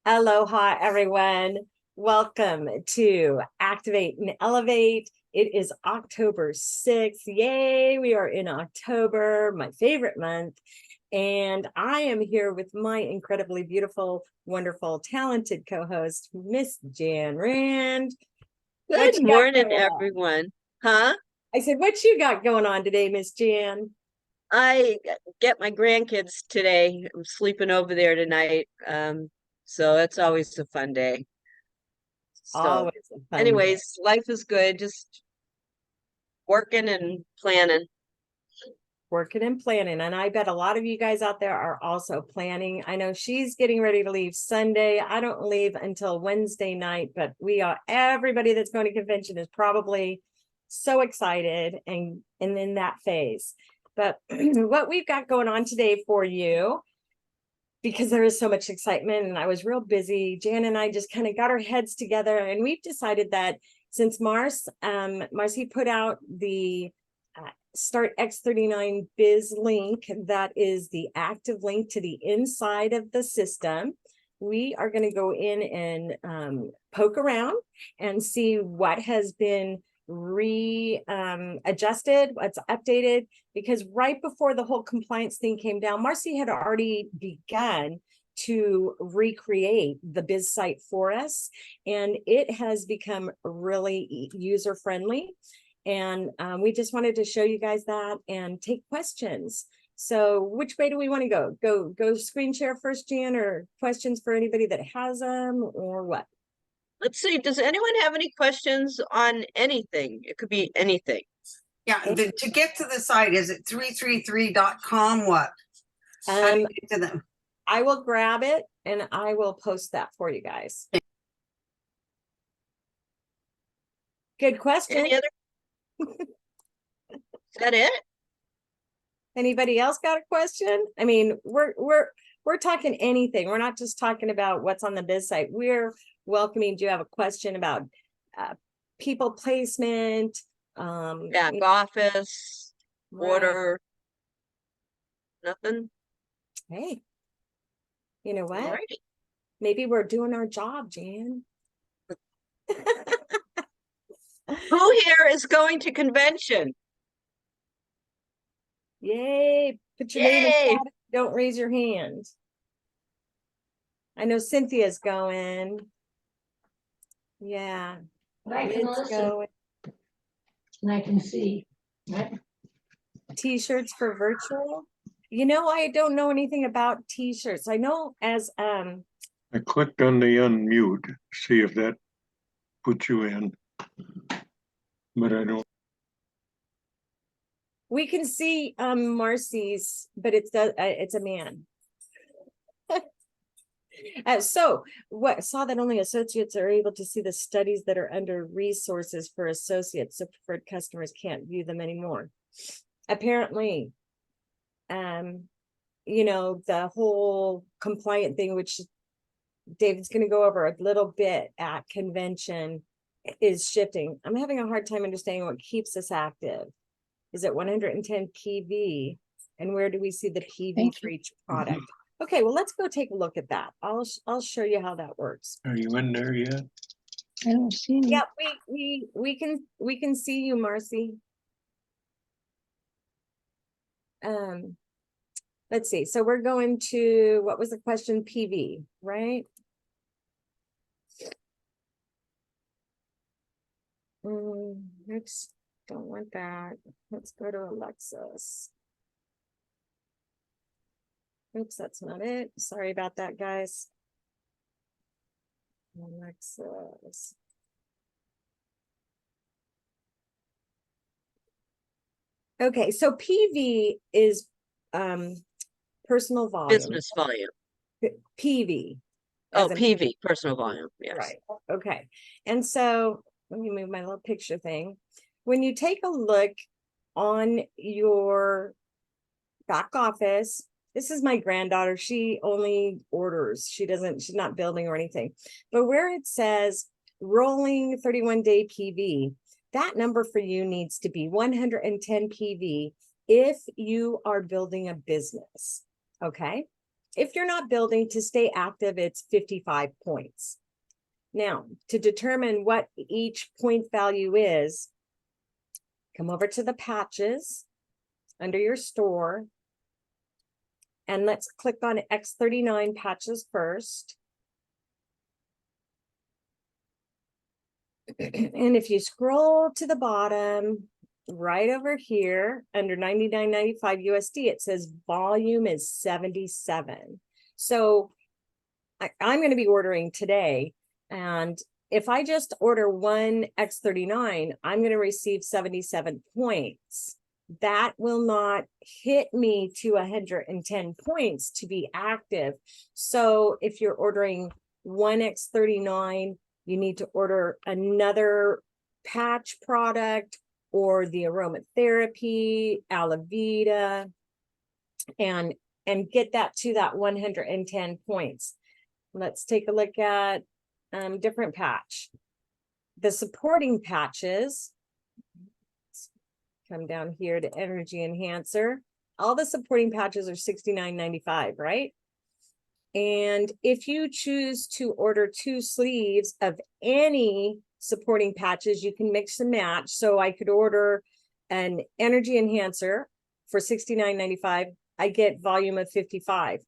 Aloha, everyone. Welcome to Activate and Elevate. It is October 6th. Yay, we are in October, my favorite month. And I am here with my incredibly beautiful, wonderful, talented co-host, Miss Jan Rand. Good morning, everyone. Huh? I said, what you got going on today, Miss Jan? I get my grandkids today. I'm sleeping over there tonight. So it's always a fun day. So, Always a fun day. anyways, life is good. Just working and planning. Working and planning. And I bet a lot of you guys out there are also planning. I know she's getting ready to leave Sunday. I don't leave until Wednesday night, but everybody that's going to convention is probably so excited and in that phase. But what we've got going on today for you, because there is so much excitement and I was real busy, Jan and I just kind of got our heads together and we've decided that since Marcy put out the Start X39 Biz link, that is the active link to the inside of the system. We are going to go in and poke around and see what has been adjusted, what's updated, because right before the whole compliance thing came down, Marcy had already begun to recreate the biz site for us, and it has become really user friendly. And we just wanted to show you guys that and take questions. So which way do we want to go? Go screen share first, Jan, or questions for anybody that has them, or what? Let's see. Does anyone have any questions on anything? It could be anything. Yeah, to get to the site, is it 333.com? What? How do you get to them? I will grab it and I will post that for you guys. Good question. Any other? Is that it? Anybody else got a question? I mean, we're talking anything. We're not just talking about what's on the biz site. We're welcoming. Do you have a question about people placement? Back office, order, nothing. Hey, you know what? Alrighty. Maybe we're doing our job, Jan. Who here is going to convention? Yay. Put your name in the chat. Don't raise your hand. I know Cynthia's going. Yeah. But I can listen. Going. And I can see. Right? T-shirts for virtual. You know, I don't know anything about t-shirts. I know as I clicked on the unmute, see if that puts you in. But I don't. We can see Marcy's, but it's a man. So what saw that only associates are able to see the studies that are under resources for associates, so preferred customers can't view them anymore. Apparently, you know, the whole compliant thing, which David's going to go over a little bit at convention, is shifting. I'm having a hard time understanding what keeps us active. Is it 110 PV? And where do we see the PV for each product? Okay, well, let's go take a look at that. I'll show you how that works. Are you in there yet? I don't see you. Yeah, we can see you, Marcy. Let's see. So we're going to, what was the question? PV, right? Oops, don't want that. Let's go to Alexis. Oops, that's not it. Sorry about that, guys. Alexis. Okay, so PV is personal volume. Business volume. PV. Oh, PV, personal volume. Yes. Right. Okay. And so let me move my little picture thing. When you take a look on your back office, this is my granddaughter. She only orders. She's not building or anything. But where it says rolling 31-day PV, that number for you needs to be 110 PV if you are building a business. Okay. if you're not building to stay active, it's 55 points. Now, to determine what each point value is, come over to the patches under your store. And let's click on X39 patches first. And if you scroll to the bottom, right over here under 99.95 USD, it says volume is 77. So I'm going to be ordering today. And if I just order one X39, I'm going to receive 77 points. That will not hit me to 110 points to be active. So if you're ordering one X39, you need to order another patch product or the aromatherapy, Alavita, and get that to that 110 points. Let's take a look at different patch. The supporting patches, come down here to energy enhancer. All the supporting patches are $69.95, right? And if you choose to order 2 sleeves of any supporting patches, you can mix and match. So I could order an energy enhancer for $69.95. I get volume of 55.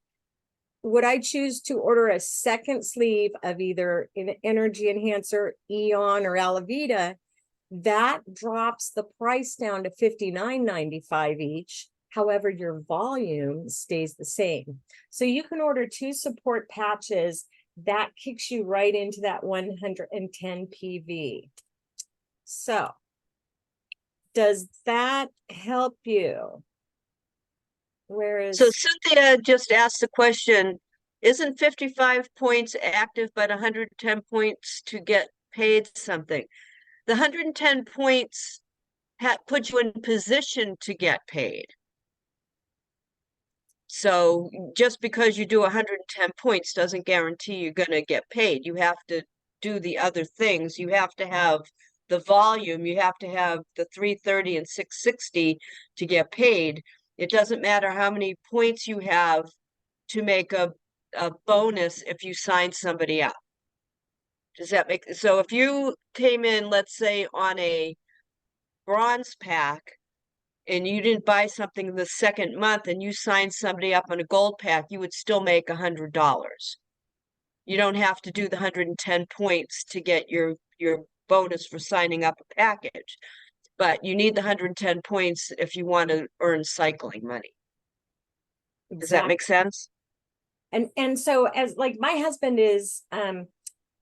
Would I choose to order a second sleeve of either an energy enhancer, Eon, or Alavita? That drops the price down to $59.95 each. However, your volume stays the same. So you can order 2 support patches. That kicks you right into that 110 PV. So does that help you? Whereas, So Cynthia just asked the question, isn't 55 points active, but 110 points to get paid something? The 110 points put you in position to get paid. So just because you do 110 points doesn't guarantee you're going to get paid. You have to do the other things. You have to have the volume. You have to have the 330 and 660 to get paid. It doesn't matter how many points you have to make a bonus if you sign somebody up. Does that make, so if you came in, let's say, on a bronze pack and you didn't buy something the second month and you signed somebody up on a gold pack, you would still make $100. You don't have to do the 110 points to get your bonus for signing up a package, but you need the 110 points if you want to earn cycling money. Does that make sense? And so as like my husband is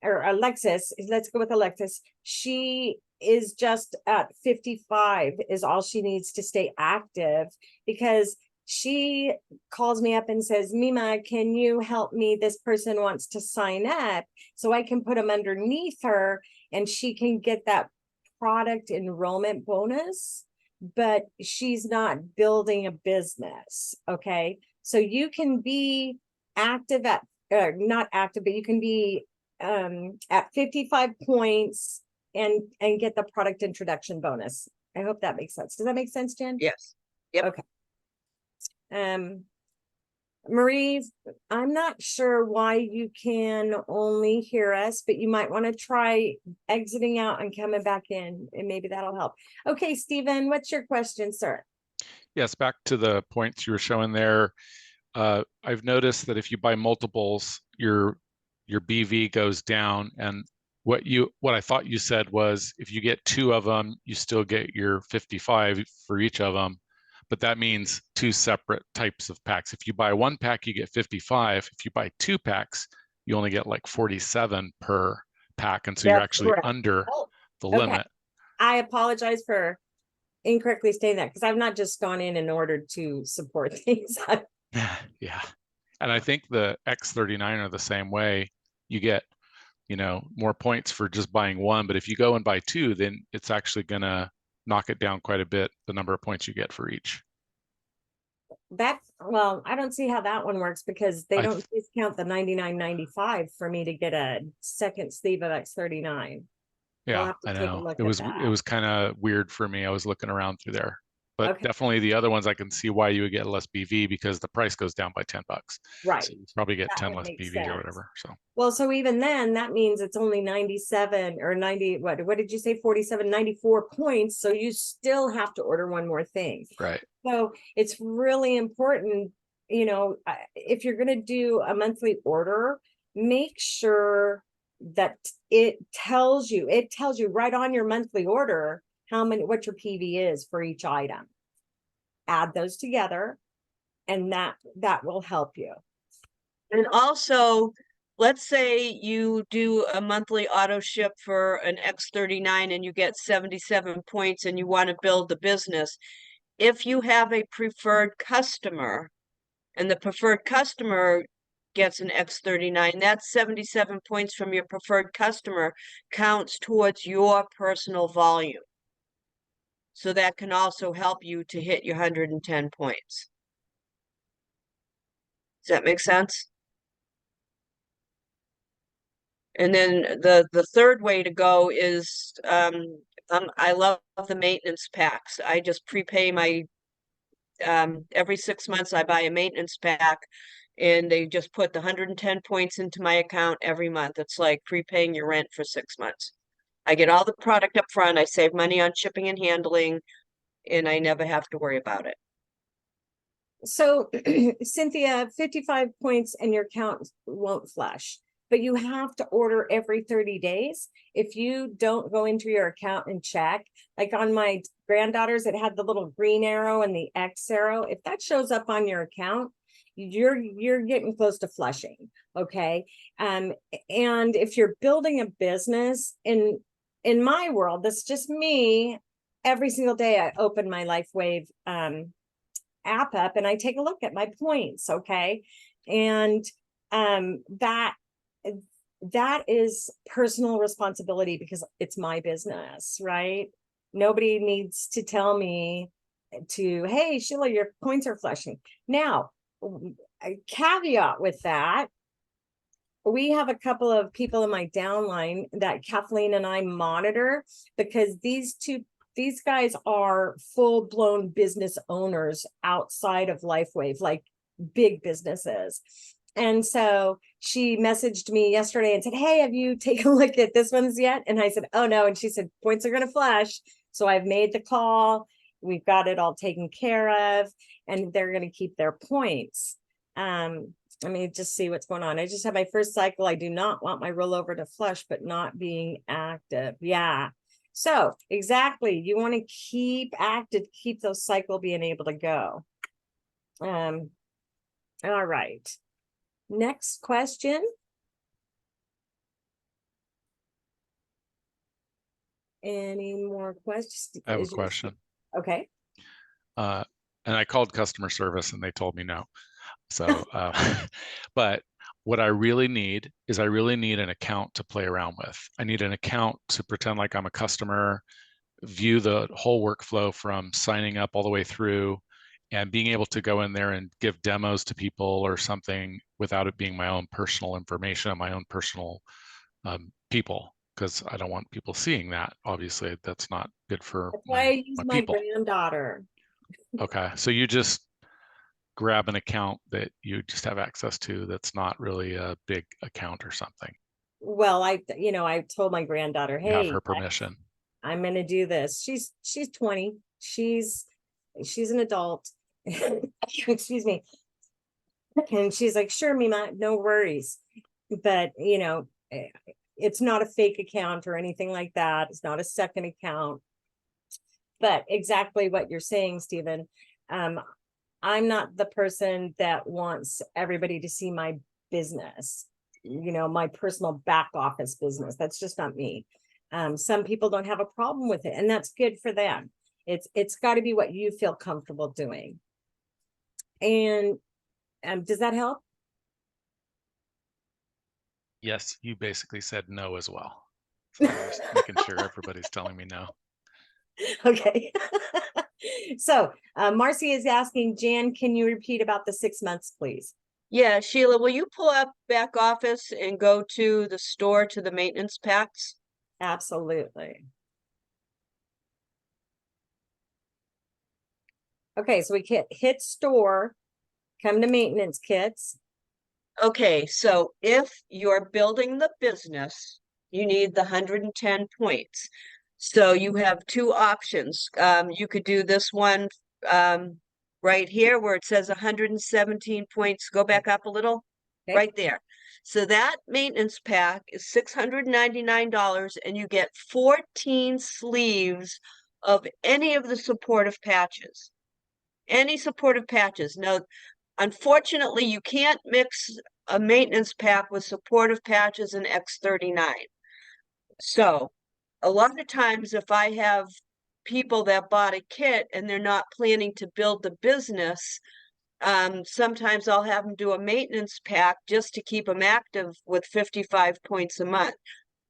or Alexis, let's go with Alexis. She is just at 55 is all she needs to stay active, because she calls me up and says, Mima, can you help me? This person wants to sign up, so I can put them underneath her and she can get that product enrollment bonus, but she's not building a business. Okay. So you can be active at, not active, but you can be at 55 points and get the product introduction bonus. I hope that makes sense. Does that make sense, Jen? Yes. Yep. Okay. Marie, I'm not sure why you can only hear us, but you might want to try exiting out and coming back in, and maybe that'll help. Okay, Stephen, what's your question, sir? Yes, back to the points you were showing there. I've noticed that if you buy multiples, your BV goes down, and what I thought you said was if you get 2 of them, you still get your 55 for each of them, but that means 2 separate types of packs. If you buy 1 pack, you get 55. If you buy 2 packs, you only get like 47 per pack, and so you're actually correct. under the Okay. limit. I apologize for incorrectly stating that, because I've not just gone in and ordered to support things. Yeah. And I think the X39 are the same way. You get, more points for just buying 1, but if you go and buy 2, then it's actually gonna knock it down quite a bit, the number of points you get for each. Well, I don't see how that one works, because they don't discount the $99.95 for me to get a second sleeve of X39. Yeah, I know. It was kind of weird for me. I was looking around through there. But Okay. definitely the other ones, I can see why you would get less BV because the price goes down by $10. Right. So you probably get That 10 would less make BV sense. or whatever. So Well, so even then, that means it's only 97 or 90, what did you say, 47, 94 points. So you still have to order one more thing. right. So it's really important, if you're going to do a monthly order, make sure that it tells you right on your monthly order what your PV is for each item. Add those together, and that will help you. And also, let's say you do a monthly auto ship for an X39 and you get 77 points and you want to build the business. If you have a preferred customer and the preferred customer gets an X39, that's 77 points from your preferred customer counts towards your personal volume. So that can also help you to hit your 110 points. Does that make sense? And then the third way to go is I love the maintenance packs. I just prepay my every 6 months I buy a maintenance pack, and they just put the 110 points into my account every month. It's like prepaying your rent for 6 months. I get all the product up front, I save money on shipping and handling, and I never have to worry about it. So Cynthia, 55 points and your account won't flush, but you have to order every 30 days. If you don't go into your account and check, like on my granddaughter's, it had the little green arrow and the X arrow. If that shows up on your account, you're getting close to flushing. Okay. And if you're building a business in my world, that's just me. Every single day I open my LifeWave app up and I take a look at my points. Okay. And that is personal responsibility because it's my business, right? Nobody needs to tell me hey, Sheila, your points are flushing. Now, a caveat with that, we have a couple of people in my downline that Kathleen and I monitor because these guys are full-blown business owners outside of LifeWave, like big businesses. And so she messaged me yesterday and said, hey, have you taken a look at this one's yet? And I said, oh no. And she said, points are going to flush. So I've made the call. We've got it all taken care of, and they're going to keep their points. Let me just see what's going on. I just had my first cycle. I do not want my rollover to flush, but not being active. Yeah. So exactly, you want to keep active, keep those cycle being able to go. All right. Next question. Any more questions? I have a question. Okay. And I called customer service and they told me no. So, but what I really need is I really need an account to play around with. I need an account to pretend like I'm a customer, view the whole workflow from signing up all the way through, and being able to go in there and give demos to people or something without it being my own personal information, my own personal people, because I don't want people seeing that. Obviously, that's not good for That's why I use my people. granddaughter. Okay, so you just grab an account that you just have access to that's not really a big account or something. Well, I told my granddaughter, You have hey, her permission. I'm going to do this. She's 20. She's an adult. Excuse me. And she's like, sure, Mima, no worries. But, it's not a fake account or anything like that. It's not a second account. But exactly what you're saying, Stephen. I'm not the person that wants everybody to see my business, my personal back office business. That's just not me. Some people don't have a problem with it, and that's good for them. It's got to be what you feel comfortable doing. And does that help? Yes, you basically said no as well. So I'm just making sure everybody's telling me no. Okay. So Marcy is asking, Jan, can you repeat about the 6 months, please? Yeah, Sheila, will you pull up back office and go to the store to the maintenance packs? Absolutely. Okay, so we can hit store, come to maintenance kits. Okay, so if you're building the business, you need the 110 points. So you have two options. You could do this one right here where it says 117 points. Go back up a little, Okay. right there. So that maintenance pack is $699 and you get 14 sleeves of any of the supportive patches. Any supportive patches. Now, unfortunately, you can't mix a maintenance pack with supportive patches and X39. So a lot of times if I have people that bought a kit and they're not planning to build the business, sometimes I'll have them do a maintenance pack just to keep them active with 55 points a month.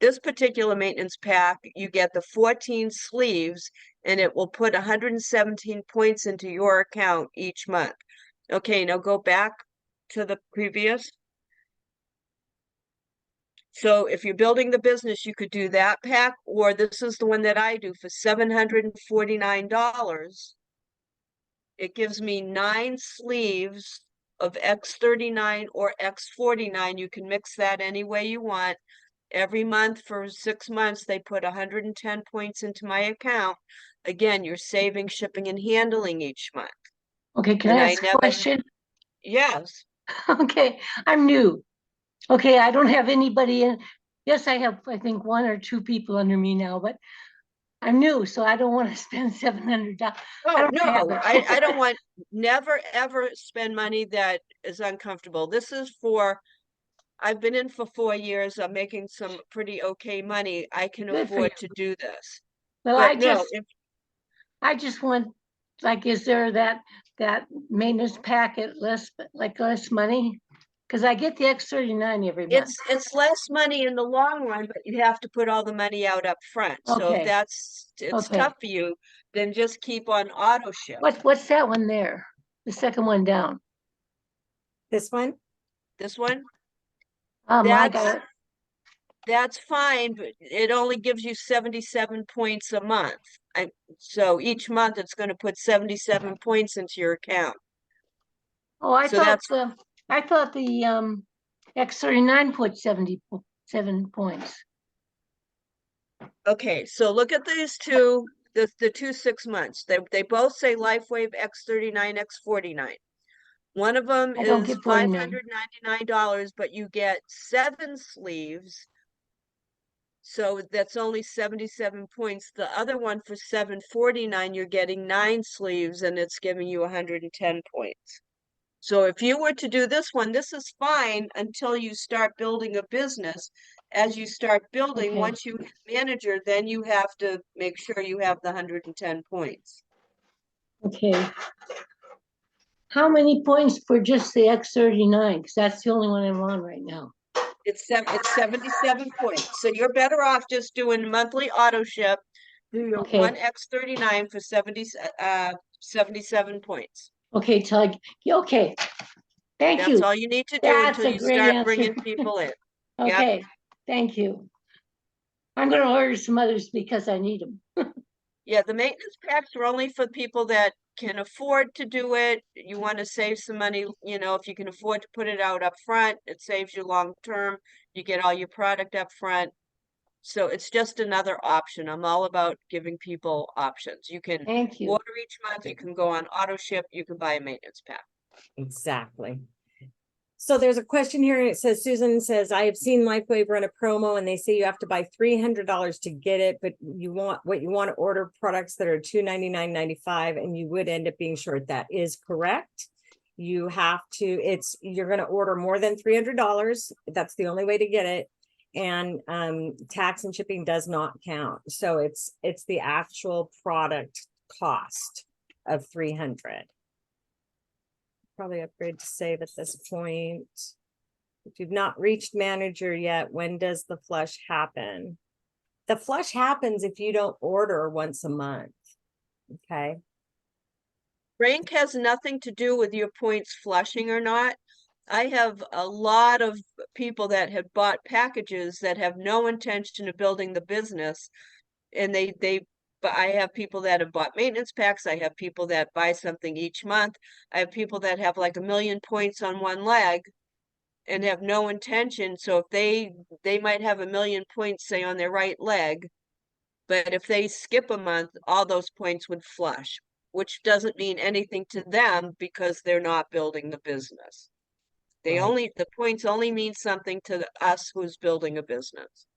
This particular maintenance pack, you get the 14 sleeves and it will put 117 points into your account each month. Okay, now go back to the previous. So if you're building the business, you could do that pack, or this is the one that I do for $749. It gives me 9 sleeves of X39 or X49. You can mix that any way you want. Every month for 6 months, they put 110 points into my account. Again, you're saving shipping and handling each month. Okay, can And I I ask a never- question? Yes. Okay, I'm new. Okay, I don't have anybody in. Yes, I have, I think, 1 or 2 people under me now, but I'm new, so I don't want to spend $700. Oh, don't have no, it. I don't want, never, ever spend money that is uncomfortable. This is for, I've been in for 4 years. I'm making some pretty okay money. I can Good for afford to do this. Well, But no, I just want, like, is there that maintenance packet less money? Because I get the X39 every month. it's less money in the long run, but you have to put all the money out up front. So if Okay. it's Okay. tough for you, then just keep on auto ship. What's that one there? The second one down. This one? This one? I That's got it. That's fine, but it only gives you 77 points a month. So each month it's going to put 77 points into your account. Oh, I So thought that's the X39 put 77 points. okay. So look at these two, the 2 6 months. They both say LifeWave X39, X49. One of them I don't is get 49. $599, but you get 7 sleeves. So that's only 77 points. The other one for $749, you're getting 9 sleeves and it's giving you 110 points. So if you were to do this one, this is fine until you start building a business. As you start building, Okay. once you hit manager, then you have to make sure you have the 110 points. Okay. How many points for just the X39? Because that's the only one I'm on right now. It's 77 points. So you're better off just doing monthly auto ship. Do your Okay. one X39 for 77 points. Okay, okay. Thank That's you. all you need to do That's until a you great start answer. bringing people in. Okay, thank you. I'm gonna order some others because I need them. Yeah, the maintenance packs are only for people that can afford to do it. You want to save some money, you know, if you can afford to put it out up front, it saves you long term. You get all your product up front. So it's just another option. I'm all about giving people options. You can Thank you. order each month, you can go on auto ship, you can buy a maintenance pack. Exactly. So there's a question here. It says, Susan says, I have seen LifeWave run a promo and they say you have to buy $300 to get it, but you want to order products that are $299.95 and you would end up being short. That is correct. You have to, you're going to order more than $300. That's the only way to get it. And tax and shipping does not count. So it's the actual product cost of $300. Probably upgrade to save at this point. If you've not reached manager yet, when does the flush happen? The flush happens if you don't order once a month. Okay. Rank has nothing to do with your points flushing or not. I have a lot of people that have bought packages that have no intention of building the business, and they but I have people that have bought maintenance packs. I have people that buy something each month. I have people that have like 1,000,000 points on one leg and have no intention. So if they might have 1,000,000 points, say, on their right leg, but if they skip a month, all those points would flush, which doesn't mean anything to them because they're not building the business. Right. The points only mean something to us who's building a business.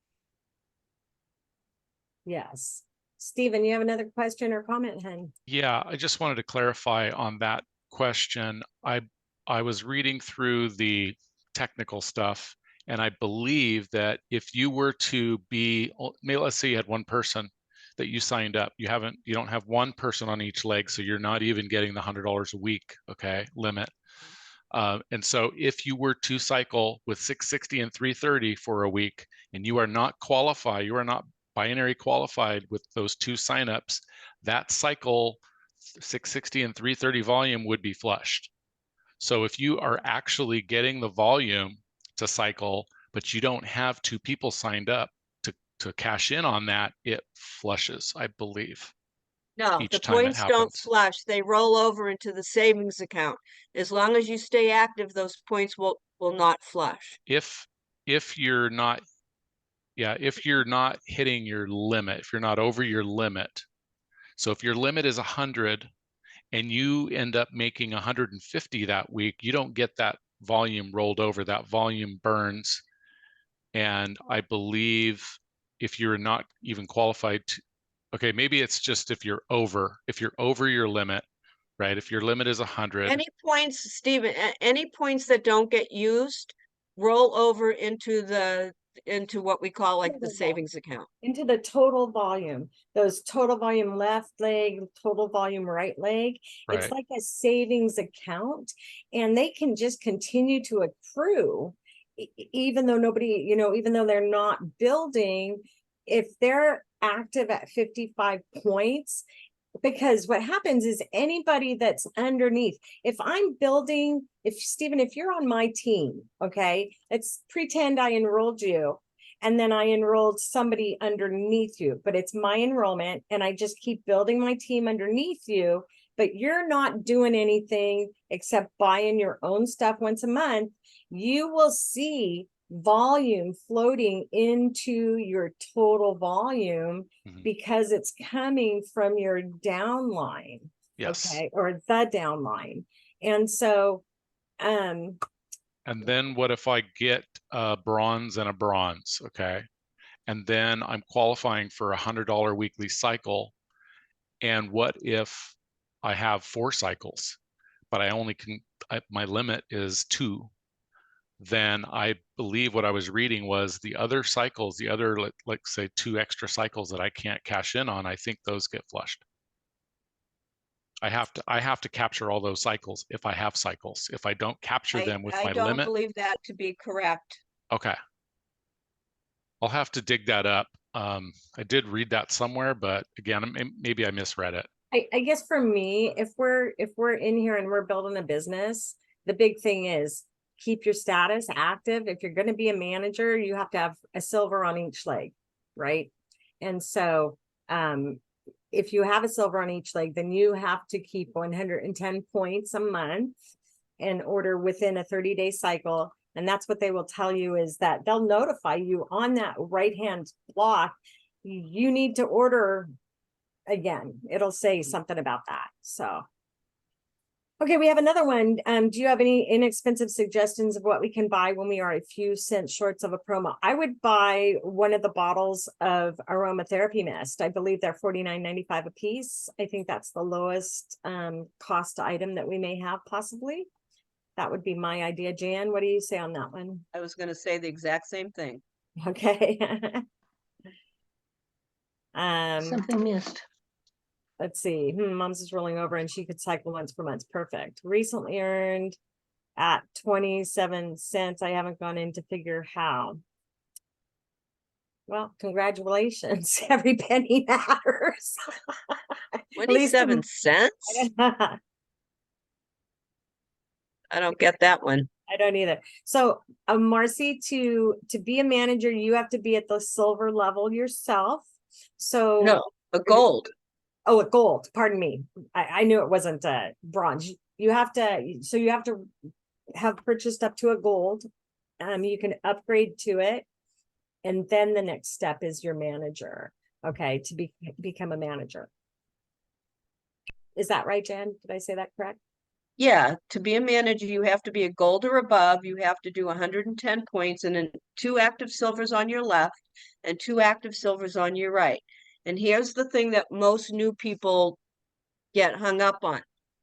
Yes. Stephen, you have another question or comment, hun? Yeah, I just wanted to clarify on that question. I was reading through the technical stuff, and I believe that if you were to be, maybe let's say you had one person that you signed up, you don't have one person on each leg, so you're not even getting the $100 a week, okay, limit. And so if you were to cycle with 660 and 330 for a week, and you are not qualified, you are not binary qualified with those two signups, that cycle 660 and 330 volume would be flushed. So if you are actually getting the volume to cycle, but you don't have two people signed up to cash in on that, it flushes, I believe, No, the each time it points don't happens. flush. They roll over into the savings account. As long as you stay active, those points will not flush. If you're not, yeah, if you're not hitting your limit, if you're not over your limit. So if your limit is 100 and you end up making 150 that week, you don't get that volume rolled over. That volume burns. And I believe if you're not even qualified to, okay, maybe it's just if you're over your limit, right? If your limit is 100. Any points, Stephen, any points that don't get used roll over into what we call like the Total volume. savings account. Into the total volume, those total volume left leg, total volume right leg. It's Right. like a savings account, and they can just continue to accrue even though nobody, even though they're not building, if they're active at 55 points. Because what happens is anybody that's underneath, if I'm building, Stephen, if you're on my team, okay, let's pretend I enrolled you and then I enrolled somebody underneath you, but it's my enrollment and I just keep building my team underneath you, but you're not doing anything except buying your own stuff once a month, you will see volume floating into your total volume because it's coming from your downline. Yes. Okay, or the downline. And so and then what if I get a bronze and a bronze? Okay, and then I'm qualifying for $100 weekly cycle, and what if I have 4 cycles but I only can, my limit is 2? Then I believe what I was reading was the other cycles, the other, like say 2 extra cycles that I can't cash in on, I think those get flushed. I have to capture all those cycles if I have cycles. If I don't capture them with I my don't limit, believe that to be correct. okay. I'll have to dig that up. I did read that somewhere, but again, maybe I misread it. I guess for me, if we're in here and we're building a business, the big thing is keep your status active. If you're going to be a manager, you have to have a silver on each leg, right? And so if you have a silver on each leg, then you have to keep 110 points a month in order within a 30-day cycle. And that's what they will tell you, is that they'll notify you on that right-hand block, you need to order again. It'll say something about that. So, okay, we have another one. Do you have any inexpensive suggestions of what we can buy when we are a few cents shorts of a promo? I would buy one of the bottles of aromatherapy mist. I believe they're $49.95 a piece. I think that's the lowest cost item that we may have possibly. That would be my idea. Jan, what do you say on that one? I was going to say the exact same thing. Okay. Something missed. Let's see. Mom's is rolling over and she could cycle once per month. Perfect. Recently earned at 27 cents. I haven't gone in to figure how. Well, congratulations. Every penny matters. 27 cents? I don't get that one. I don't either. So, Marcy, to be a manager, you have to be at the silver level yourself. So No, a gold. Oh, a gold, pardon me. I knew it wasn't bronze. You have to, so you have to have purchased up to a gold. You can upgrade to it. And then the next step is your manager. Okay, to become a manager. Is that right, Jen? Did I say that correct? Yeah, to be a manager, you have to be a gold or above. You have to do 110 points and then 2 active silvers on your left and 2 active silvers on your right. And here's the thing that most new people get hung up on.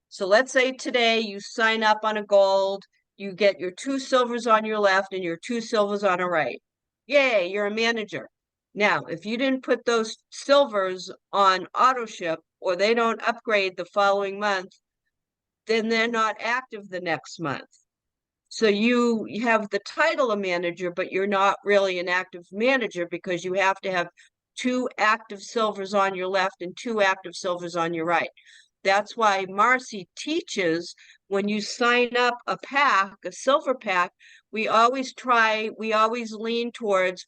So let's say today you sign up on a gold, you get your 2 silvers on your left and your 2 silvers on the right. Yay, you're a manager. Now, if you didn't put those silvers on auto ship or they don't upgrade the following month, then they're not active the next month. So you have the title of manager, but you're not really an active manager because you have to have 2 active silvers on your left and 2 active silvers on your right. That's why Marcy teaches when you sign up a pack, a silver pack, we always lean towards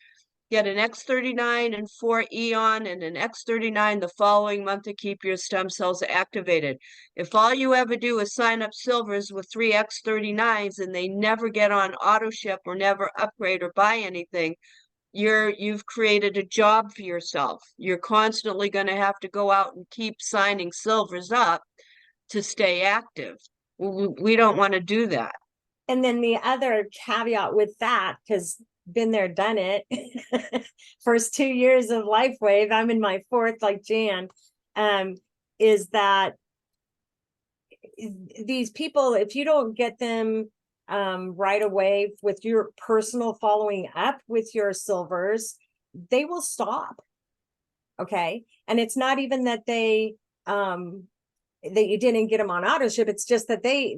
get an X39 and 4 Eon and an X39 the following month to keep your stem cells activated. If all you ever do is sign up silvers with 3 X39s and they never get on auto ship or never upgrade or buy anything, you've created a job for yourself. You're constantly going to have to go out and keep signing silvers up to stay active. We don't want to do that. And then the other caveat with that, because been there, done it. First 2 years of LifeWave, I'm in my 4th, like Jan, is that these people, if you don't get them right away with your personal following up with your silvers, they will stop. Okay. And it's not even that they that you didn't get them on auto ship. It's just that they,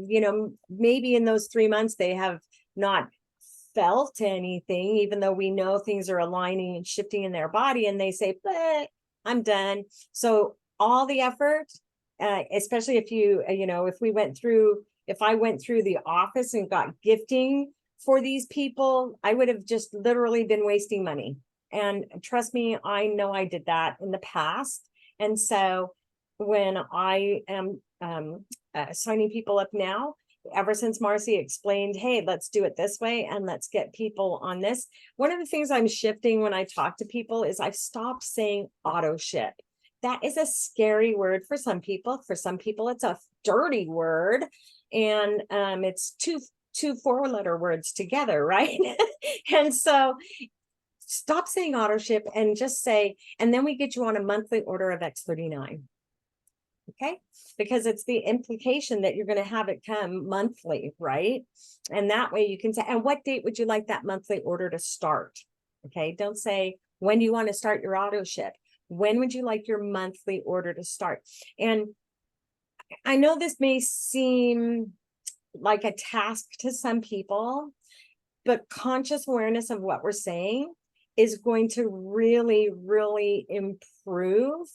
maybe in those 3 months they have not felt anything, even though we know things are aligning and shifting in their body, and they say, I'm done. So all the effort, especially if if I went through the office and got gifting for these people, I would have just literally been wasting money. And trust me, I know I did that in the past. And so when I am signing people up now, ever since Marcy explained, hey, let's do it this way and let's get people on this. One of the things I'm shifting when I talk to people is I've stopped saying auto ship. That is a scary word for some people. For some people, it's a dirty word. And it's two 4-letter words together, right? And so stop saying auto ship and just say, and then we get you on a monthly order of X39. Okay, because it's the implication that you're going to have it come monthly, right? And that way you can say, and what date would you like that monthly order to start? Okay, don't say, when do you want to start your auto ship? When would you like your monthly order to start? And I know this may seem like a task to some people, but conscious awareness of what we're saying is going to really, really improve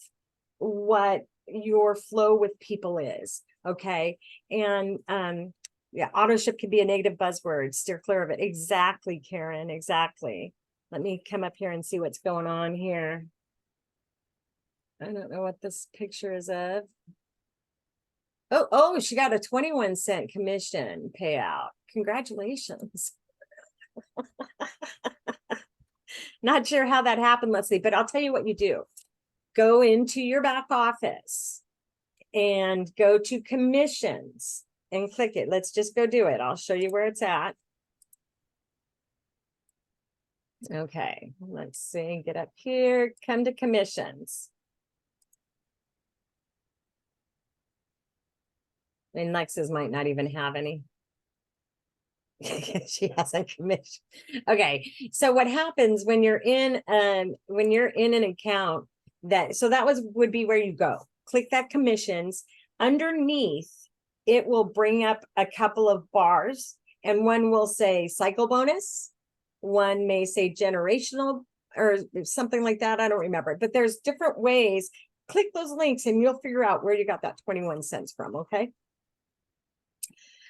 what your flow with people is. Okay. And yeah, auto ship can be a negative buzzword. Steer clear of it. Exactly, Karen. Exactly. Let me come up here and see what's going on here. I don't know what this picture is of. Oh, she got a 21-cent commission payout. Congratulations. Not sure how that happened, Leslie, but I'll tell you what you do. Go into your back office and go to commissions and click it. Let's just go do it. I'll show you where it's at. Okay, let's see, get up here, come to commissions. And Lex's might not even have any. She has a commission. Okay, so what happens when you're in an account would be where you go. Click that commissions. Underneath, it will bring up a couple of bars, and one will say cycle bonus. One may say generational or something like that. I don't remember, but there's different ways. Click those links and you'll figure out where you got that 21 cents from. Okay.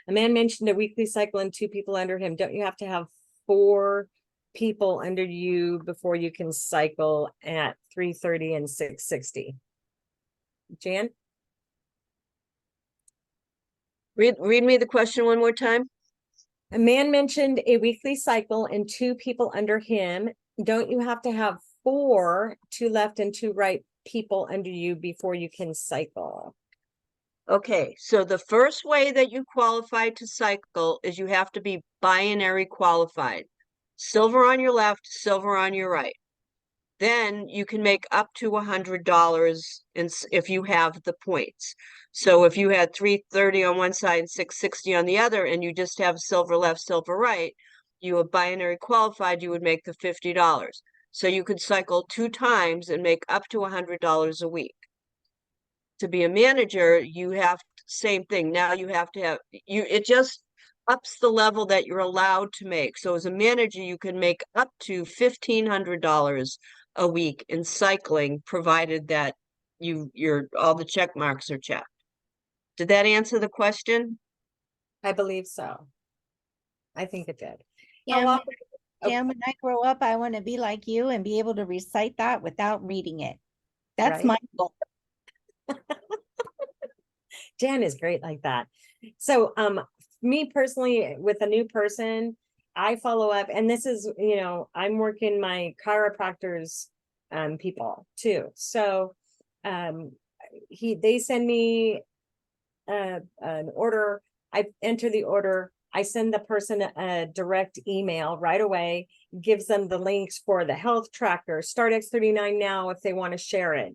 A man mentioned a weekly cycle and 2 people under him. Don't you have to have 4 people under you before you can cycle at 3:30 and 6:60? Jan? Read me the question one more time. A man mentioned a weekly cycle and 2 people under him. Don't you have to have 4, 2 left and 2 right people under you before you can cycle? Okay, so the first way that you qualify to cycle is you have to be binary qualified. Silver on your left, silver on your right. Then you can make up to $100 if you have the points. So if you had 330 on one side and 660 on the other, and you just have silver left, silver right, you are binary qualified, you would make the $50. So you could cycle 2 times and make up to $100 a week. To be a manager, you have same thing. Now you have to have it just ups the level that you're allowed to make. So as a manager, you can make up to $1,500 a week in cycling, provided that you're all the check marks are checked. Did that answer the question? I believe so. I think it did. How Jan, often- oh, Jan, when I grow up, I want to be like you and be able to recite that without reading it. That's Right. my goal. Jan is great like that. So, me personally, with a new person, I follow up, and this is, I'm working my chiropractors, people too. So, they send me an order. I enter the order. I send the person a direct email right away, gives them the links for the health tracker, Start X39 now if they want to share it.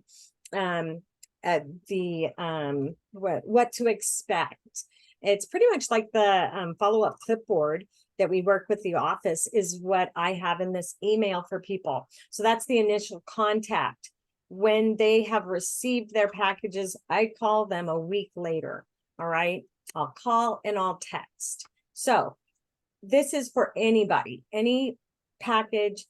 What to expect. It's pretty much like the follow-up clipboard that we work with the office is what I have in this email for people. So that's the initial contact. When they have received their packages, I call them a week later. All right. I'll call and I'll text. So this is for anybody, any package.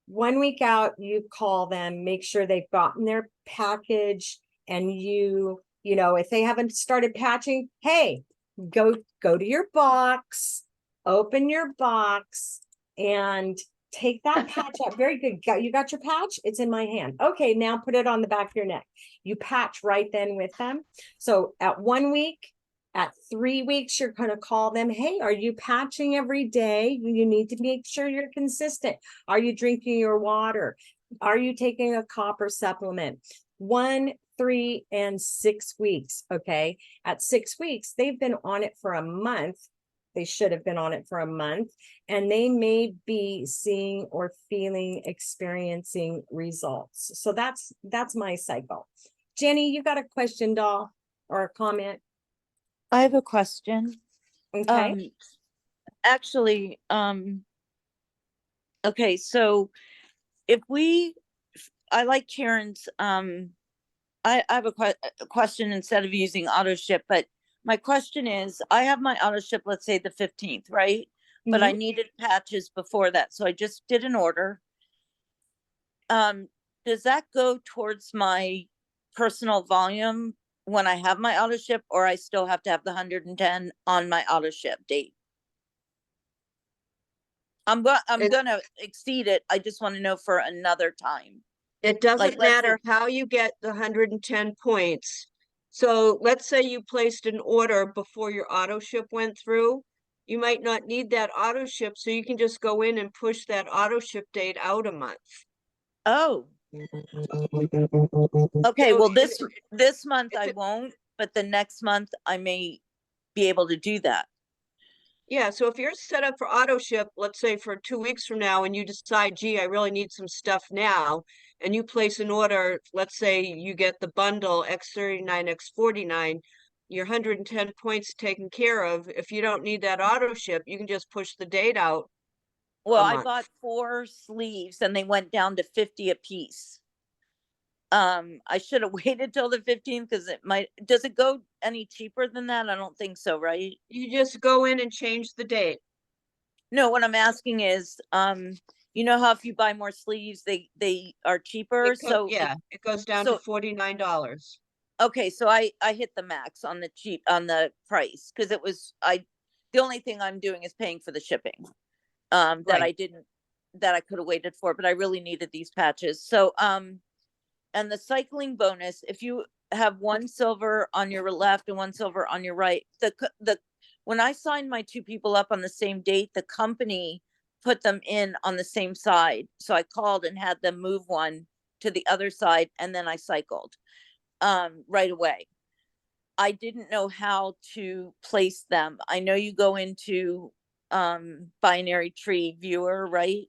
1 week out, you call them, make sure they've gotten their package, and if they haven't started patching, hey, go to your box, open your box, and take that patch out. Very good. You got your patch? It's in my hand. Okay, now put it on the back of your neck. You patch right then with them. So at 1 week, at 3 weeks, you're going to call them. Hey, are you patching every day? You need to make sure you're consistent. Are you drinking your water? Are you taking a copper supplement? 1, 3, and 6 weeks. Okay. At 6 weeks, they've been on it for a month. They should have been on it for a month, and they may be seeing or feeling, experiencing results. So that's my cycle. Jenny, you got a question, doll, or a comment? I have a question. Okay. Actually, okay, so I like Karen's, I have a question instead of using auto ship, but my question is, I have my auto ship, let's say the 15th, right? But I needed patches before that, so I just did an order. Does that go towards my personal volume when I have my auto ship, or I still have to have the 110 on my auto ship date? I'm gonna exceed it. I just want to know for another time. It doesn't Like, let's matter how you get the 110 points. So let's say you placed an order before your auto ship went through. You might not need that auto ship, so you can just go in and push that auto ship date out a month. Oh, okay. So Well, this month it's I a- won't, but the next month I may be able to do that. Yeah, so if you're set up for auto ship, let's say for 2 weeks from now, and you decide, gee, I really need some stuff now, and you place an order, let's say you get the bundle X39, X49, your 110 points taken care of. If you don't need that auto ship, you can just push the date out. Well, I month. bought 4 sleeves and they went down to 50 a piece. I should have waited till the 15th because does it go any cheaper than that? I don't think so, right? You just go in and change the date. No, what I'm asking is, you know how if you buy more sleeves, they are cheaper. Yeah, it goes down so- to $49. Okay, so I hit the max on the price because the only thing I'm doing is paying for the shipping. That I could have waited for, but I really needed these patches. So, and the cycling bonus, if you have one silver on your left and one silver on your right. When I signed my two people up on the same date, the company put them in on the same side. So I called and had them move one to the other side, and then I cycled right away. I didn't know how to place them. I know you go into binary tree viewer, right?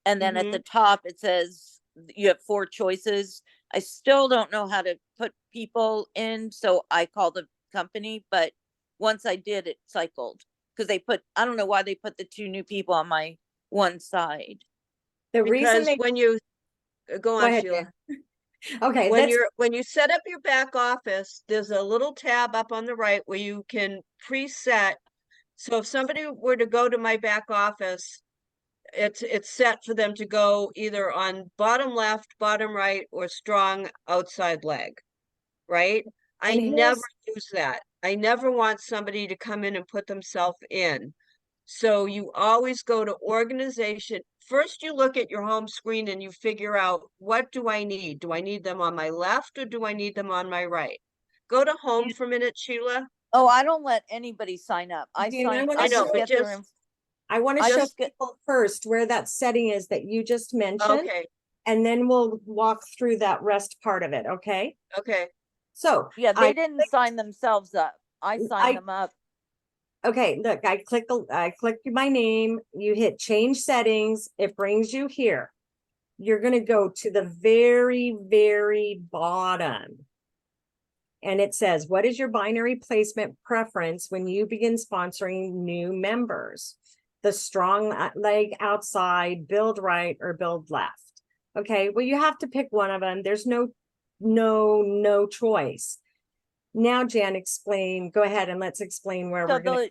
And then at the top it says you have 4 choices. I still don't know how to put people in, so I called the company, but once I did, it cycled because I don't know why they put the 2 new people on my one side. The reason Because they, when you, go go on, ahead, Sheila. Jan. Okay, When let's, when you set up your back office, there's a little tab up on the right where you can preset. So if somebody were to go to my back office, it's set for them to go either on bottom left, bottom right, or strong outside leg, right? I And never here's- use that. I never want somebody to come in and put themselves in. So you always go to organization. First, you look at your home screen and you figure out, what do I need? Do I need them on my left or do I need them on my right? Go to home for a minute, Sheila. Oh, I don't let anybody sign up. Jan, I wanna I know, show- but I want to I show just get- people first where that setting is that you just mentioned, okay, and then we'll walk through that rest part of it, okay? okay. So. Yeah, I they didn't sign themselves up. I I- signed them up. Okay, look, I click my name, you hit change settings, it brings you here. You're gonna go to the very, very bottom. And it says, what is your binary placement preference when you begin sponsoring new members? The strong leg outside, build right, or build left. Okay, well, you have to pick one of them. There's no choice. Now, Jan, go ahead and let's explain where we're gonna.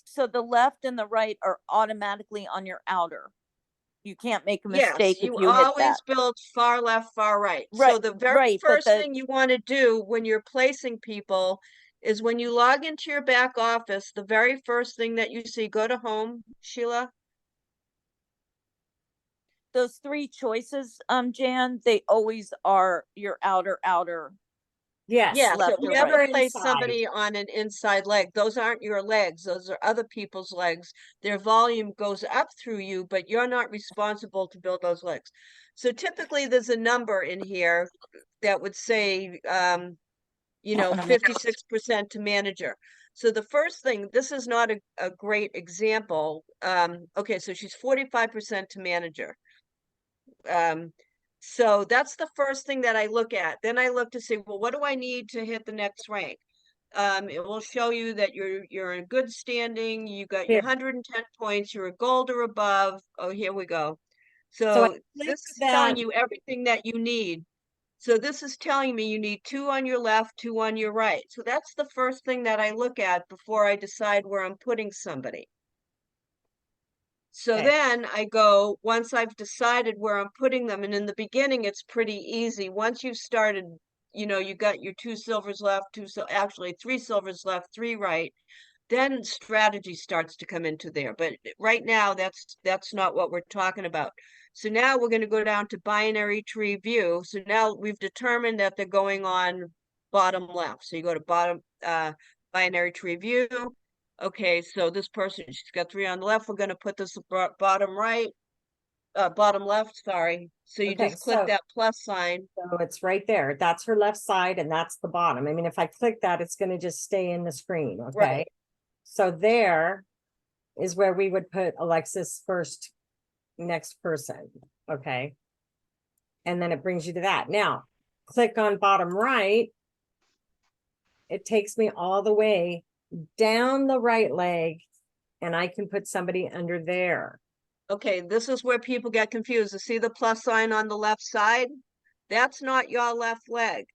So the left and the right are automatically on your outer. You can't make a Yes, mistake if you you hit always that. build far left, far right. So Right, the very right, but first thing you want to do when you're placing people is when you log into your back office, the very first thing that you see, go to home, Sheila. Those 3 choices, Jan, they always are your outer. Yes. Yeah, so left if or you ever right. place Inside. somebody on an inside leg, those aren't your legs, those are other people's legs. Their volume goes up through you, but you're not responsible to build those legs. So typically there's a number in here that would say, 56% to manager. So the first thing, this is not a great example. Okay, so she's 45% to manager. So that's the first thing that I look at. Then I look to see, well, what do I need to hit the next rank? It will show you that you're in good standing. You got your Here. 110 points. You're a gold or above. Oh, here we go. So I So this clicked is telling that. you everything that you need. So this is telling me you need 2 on your left, 2 on your right. So that's the first thing that I look at before I decide where I'm putting somebody. So Okay. then I go, once I've decided where I'm putting them, and in the beginning, it's pretty easy. Once you've started, you got your 2 silvers left, actually 3 silvers left, 3 right, then strategy starts to come into there. But right now, that's not what we're talking about. So now we're going to go down to binary tree view. So now we've determined that they're going on bottom left. So you go to bottom binary tree view. Okay, so this person, she's got 3 on the left. We're going to put this bottom right, bottom left, sorry. So you Okay, just click so- that plus sign. So it's right there. That's her left side and that's the bottom. I mean, if I click that, it's gonna just stay in the screen, okay? Right. So there is where we would put Alexis first, next person, okay? And then it brings you to that. Now, click on bottom right. It takes me all the way down the right leg and I can put somebody under there. Okay, this is where people get confused. You see the plus sign on the left side? That's not your left leg.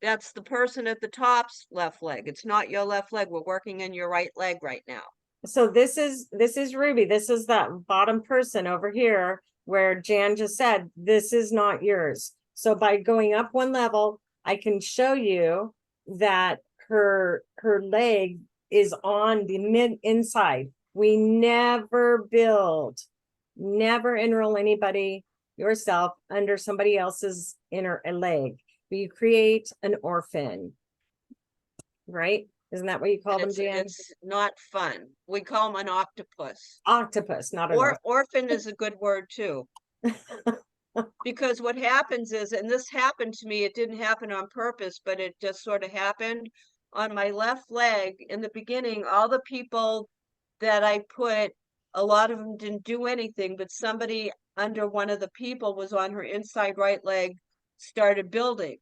That's the person at the top's left leg. It's not your left leg. We're working in your right leg right now. So this is Ruby. This is that bottom person over here where Jan just said, this is not yours. So by going up one level, I can show you that her leg is on the inside. We never enroll anybody yourself under somebody else's inner leg. You create an orphan. Right? Isn't that what you call them, Jan? It's not fun. We call them an octopus. Octopus, not an Or orphan is a good word too. Because what happens is, and this happened to me, it didn't happen on purpose, but it just sort of happened. On my left leg in the beginning, all the people that I put, a lot of them didn't do anything, but somebody under one of the people was on her inside right leg, started building.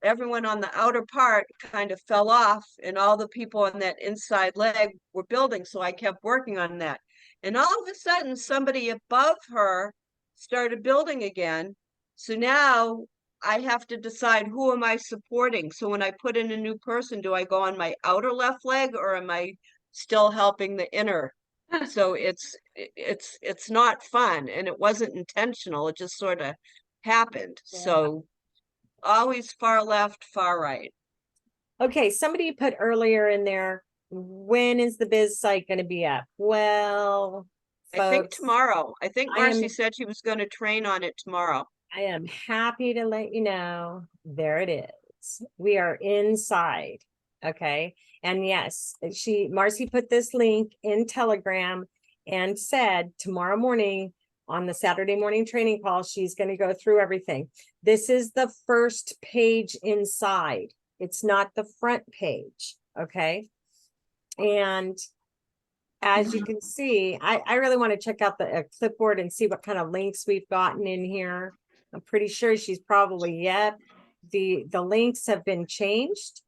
Everyone on the outer part kind of fell off, and all the people on that inside leg were building. So I kept working on that. And all of a sudden, somebody above her started building again. So now I have to decide, who am I supporting? So when I put in a new person, do I go on my outer left leg, or am I still helping the inner? So it's not fun, and it wasn't intentional. It just sort of happened. Yeah. So always far left, far right. Okay, somebody put earlier in there, when is the biz site going to be up? Well, I think folks, tomorrow. I think I am- Marcy said she was going to train on it tomorrow. I am happy to let you know, there it is. We are inside. Okay. And yes, Marcy put this link in Telegram and said tomorrow morning on the Saturday morning training call, she's going to go through everything. This is the first page inside. It's not the front page. Okay. And as you can see, I really want to check out the clipboard and see what kind of links we've gotten in here. I'm pretty sure she's probably, the links have been changed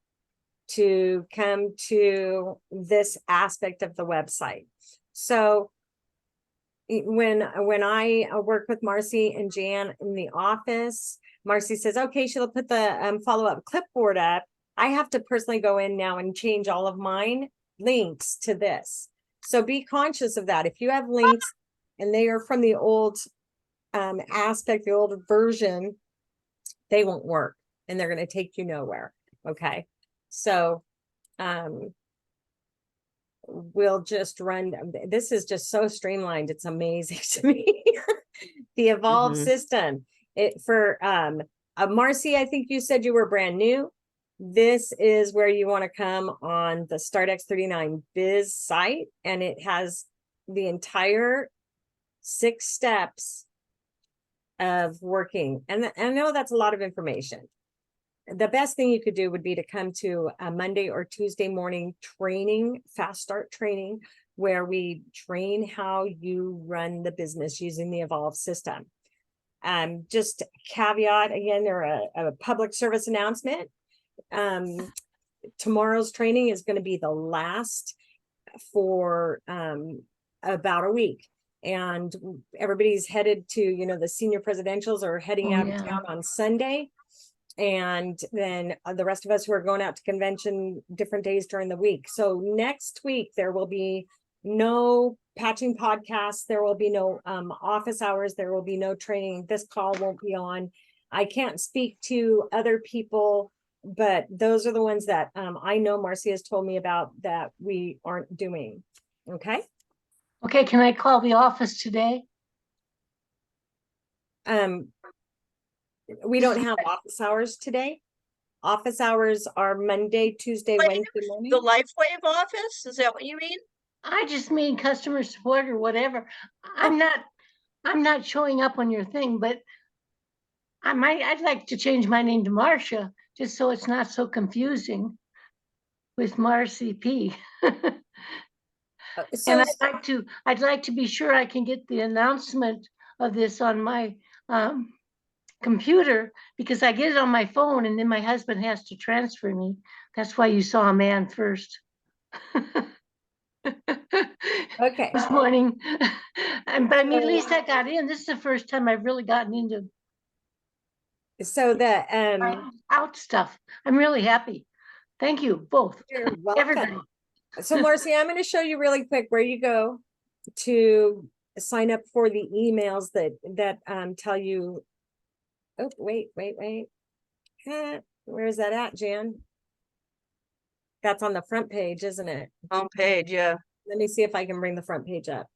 to come to this aspect of the website. So when I work with Marcy and Jan in the office, Marcy says, okay, she'll put the follow-up clipboard up. I have to personally go in now and change all of mine links to this. So be conscious of that. If you have links and they are from the old aspect, the old version, they won't work and they're going to take you nowhere. Okay. So we'll just run. This is just so streamlined. It's amazing to me. The Evolve system. For Marcy, I think you said you were brand new. This is where you want to come on the StartX39 Biz site, and it has the entire 6 steps of working. And I know that's a lot of information. The best thing you could do would be to come to a Monday or Tuesday morning training, fast start training, where we train how you run the business using the Evolve system. Just caveat again, or a public service announcement. Tomorrow's training is going to be the last for about a week, and everybody's headed to, the senior presidentials are heading out of town on Sunday, and then the rest of us who are going out to convention different days during the week. So next week there will be no patching podcasts, there will be no office hours, there will be no training. This call won't be on. I can't speak to other people, but those are the ones that I know Marcy has told me about that we aren't doing. Okay. Okay, can I call the office today? We don't have office hours today. Office hours are Monday, Tuesday, Wednesday morning. The LifeWave office? Is that what you mean? I just mean customer support or whatever. I'm not showing up on your thing, but I'd like to change my name to Marcia, just so it's not so confusing with Marcy P. So And I'd like to be sure I can get the announcement of this on my computer, because I get it on my phone and then my husband has to transfer me. That's why you saw a man first. okay. This morning. But I mean, at least I got in. This is the first time I've really gotten into So the out stuff. I'm really happy. Thank you both. you're welcome. Everybody. So Marcy, I'm going to show you really quick where you go to sign up for the emails that tell you. Oh, wait. Where is that at, Jan? That's on the front page, isn't it? Home page, yeah. Let me see if I can bring the front page up.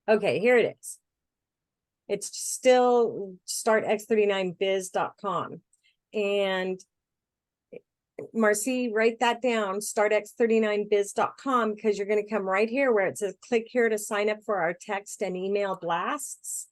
Okay, here it is. It's still startx39biz.com. And Marcy, write that down, startx39biz.com, because you're going to come right here where it says click here to sign up for our text and email blasts.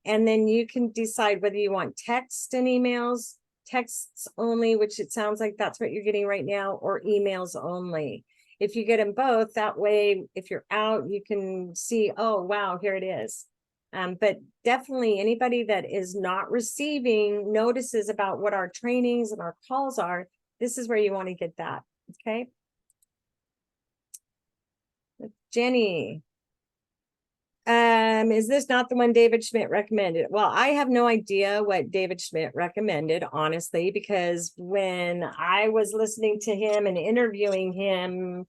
And then you can decide whether you want text and emails, texts only, which it sounds like that's what you're getting right now, or emails only. If you get them both, that way, if you're out, you can see, oh, wow, here it is. But definitely anybody that is not receiving notices about what our trainings and our calls are, this is where you want to get that. Okay. Jenny. Is this not the one David Schmidt recommended? Well, I have no idea what David Schmidt recommended, honestly, because when I was listening to him and interviewing him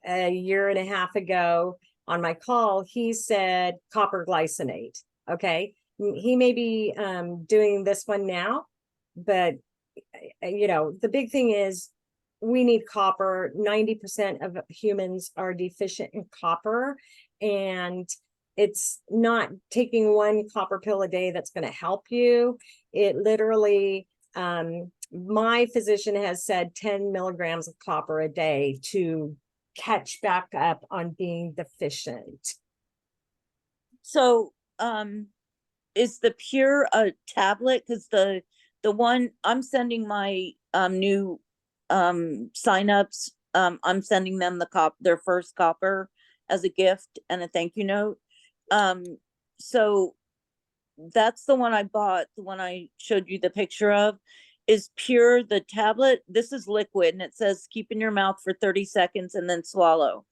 a year and a half ago on my call, he said copper glycinate. Okay. He may be doing this one now, but you know, the big thing is we need copper. 90% of humans are deficient in copper, and it's not taking one copper pill a day that's going to help you. It literally, my physician has said 10 milligrams of copper a day to catch back up on being deficient. So, is the Pure a tablet? Because the one I'm sending my new signups, I'm sending them their first copper as a gift and a thank you note. So that's the one I bought, the one I showed you the picture of. Is Pure the tablet? This is liquid, and it says keep in your mouth for 30 seconds and then swallow.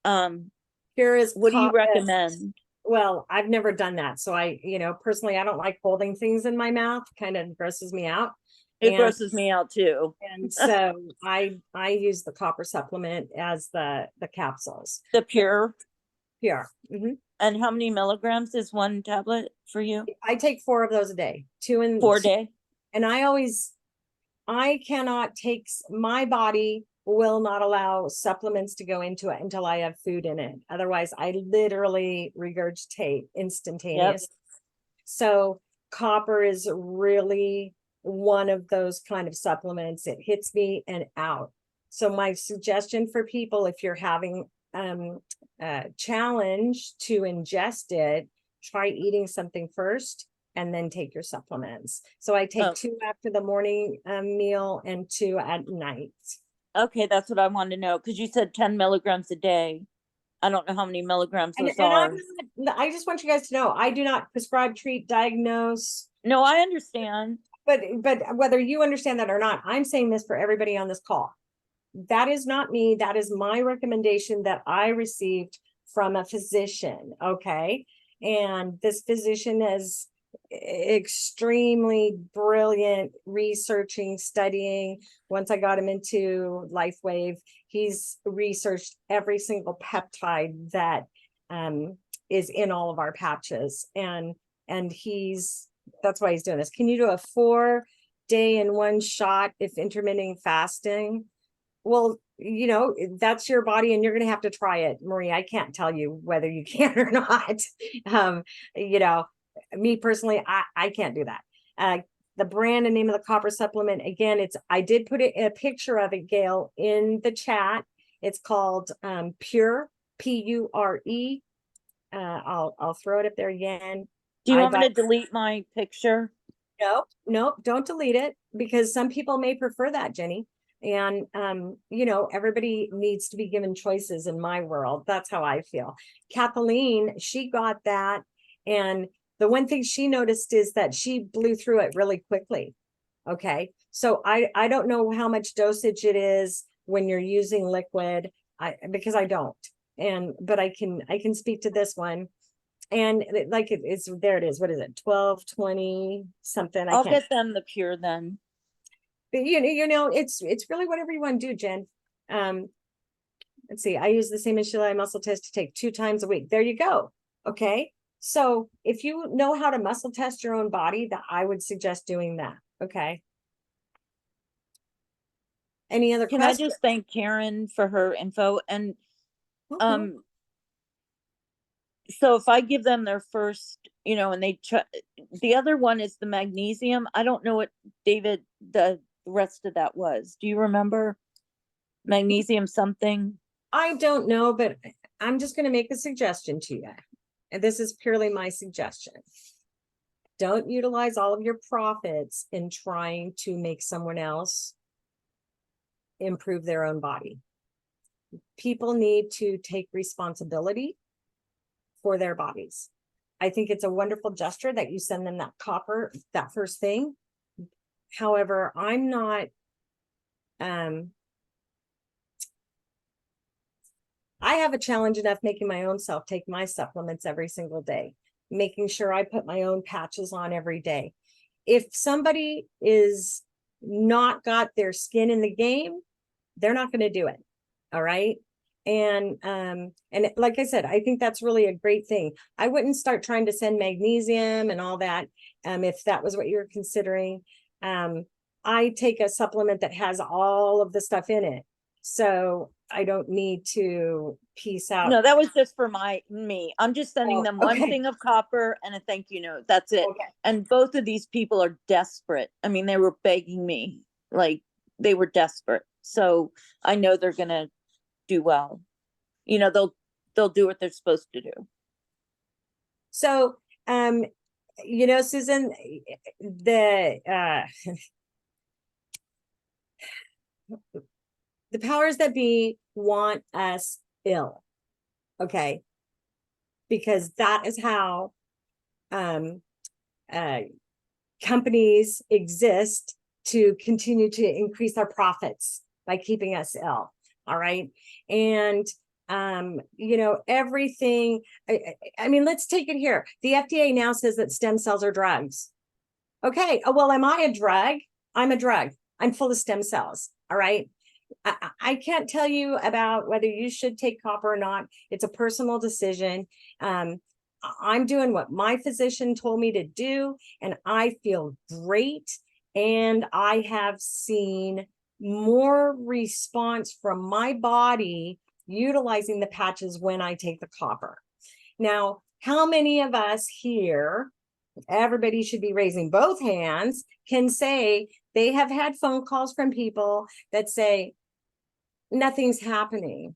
Pure is What do you recommend? Well, I've never done that. So you know, personally, I don't like holding things in my mouth. Kind of grosses me out. It grosses me out too. And so I use the copper supplement as the capsules. The Pure? Pure. Mm-hmm. And how many milligrams is one tablet for you? I take 4 of those a day, 4 a day. And I cannot take, my body will not allow supplements to go into it until I have food in it. Otherwise, I literally regurgitate instantaneously. Yep. So copper is really one of those kind of supplements. It hits me and out. So my suggestion for people, if you're having a challenge to ingest it, try eating something first and then take your supplements. So I take 2 after the morning meal and 2 at night. Okay, that's what I wanted to know, because you said 10 milligrams a day. I don't know how many milligrams those are. I just want you guys to know, I do not prescribe, treat, diagnose. No, I understand. But whether you understand that or not, I'm saying this for everybody on this call. That is not me. That is my recommendation that I received from a physician. Okay. And this physician is extremely brilliant, researching, studying. Once I got him into LifeWave, he's researched every single peptide that is in all of our patches. And that's why he's doing this. Can you do a 4-day in one shot if intermittent fasting? Well, you know, that's your body and you're going to have to try it, Marie. I can't tell you whether you can or not. You know, me personally, I can't do that. The brand and name of the copper supplement, again, I did put a picture of it, Gail, in the chat. It's called Pure, Pure. I'll throw it up there again. Do you want me to delete my picture? Nope, don't delete it, because some people may prefer that, Jenny. And, you know, everybody needs to be given choices in my world. That's how I feel. Kathleen, she got that. And the one thing she noticed is that she blew through it really quickly. Okay. So I don't know how much dosage it is when you're using liquid, because I don't. But I can speak to this one. And like it's there it is. What is it? 12, 20 something. I'll get them the Pure then. But you know, it's really whatever you want to do, Jen. Let's see. I use the same as Sheila muscle test to take 2 times a week. There you go. Okay. So if you know how to muscle test your own body, that I would suggest doing that. Okay. Any other questions? Can I just thank Karen for her info? And so if I give them their first, you know, and they try, the other one is the magnesium. I don't know what, David, the rest of that was. Do you remember? Magnesium something? I don't know, but I'm just gonna make a suggestion to you. And this is purely my suggestion. Don't utilize all of your profits in trying to make someone else improve their own body. People need to take responsibility for their bodies. I think it's a wonderful gesture that you send them that copper, that first thing. However, I'm not, I have a challenge enough making my own self take my supplements every single day, making sure I put my own patches on every day. If somebody is not got their skin in the game, they're not going to do it. All right. And like I said, I think that's really a great thing. I wouldn't start trying to send magnesium and all that. If that was what you're considering. I take a supplement that has all of the stuff in it. So I don't need to piece out. No, that was just for me. I'm just sending Oh, them one okay. thing of copper and a thank you note. That's it. Okay. And both of these people are desperate. I mean, they were begging me, like they were desperate. So I know they're gonna do well. You know, they'll do what they're supposed to do. So, you know, Susan, the the powers that be want us ill, okay? Because that is how companies exist, to continue to increase our profits by keeping us ill. All right. And you know, everything, I mean, let's take it here. The FDA now says that stem cells are drugs. Okay. Oh, well, am I a drug? I'm a drug. I'm full of stem cells. All right. I can't tell you about whether you should take copper or not. It's a personal decision. I'm doing what my physician told me to do, and I feel great. And I have seen more response from my body utilizing the patches when I take the copper. Now, how many of us here, everybody should be raising both hands, can say they have had phone calls from people that say, nothing's happening?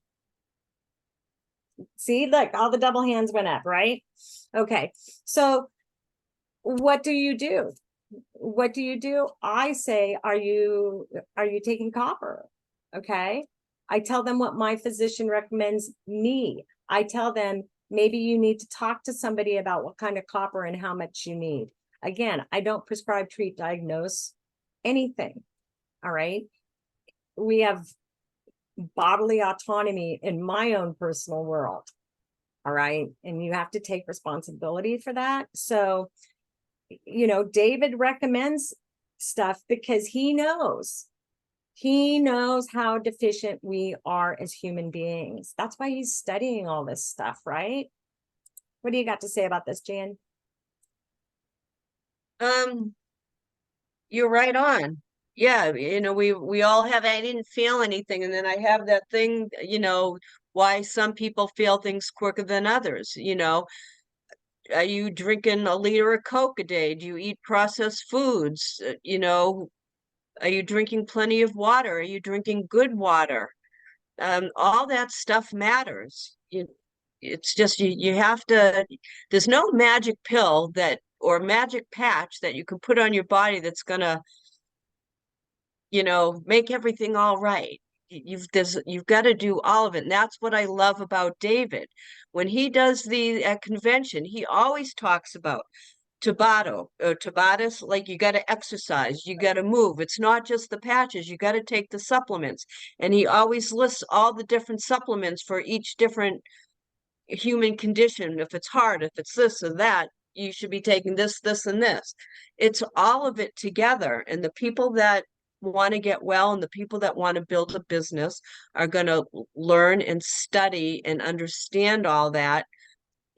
See, look, all the double hands went up, right? Okay, so what do you do? What do you do? I say, are you taking copper? Okay. I tell them what my physician recommends me. I tell them, maybe you need to talk to somebody about what kind of copper and how much you need. Again, I don't prescribe, treat, diagnose anything. All right. We have bodily autonomy in my own personal world. All right. And you have to take responsibility for that. So, you know, David recommends stuff because he knows how deficient we are as human beings. That's why he's studying all this stuff, right? What do you got to say about this, Jan? You're right on. Yeah, you know, we all have, I didn't feel anything, and then I have that thing, you know, why some people feel things quicker than others, you know. Are you drinking a liter of Coke a day? Do you eat processed foods? You know, are you drinking plenty of water? Are you drinking good water? All that stuff matters. It's just you have to, there's no magic pill that, or magic patch that you can put on your body that's gonna, you know, make everything all right. You've got to do all of it. And that's what I love about David. When he does the convention, he always talks about Tabatas, like you got to exercise, you got to move. It's not just the patches, you got to take the supplements. And he always lists all the different supplements for each different human condition. If it's heart, if it's this or that, you should be taking this, this, and this. It's all of it together. And the people that want to get well and the people that want to build a business are going to learn and study and understand all that.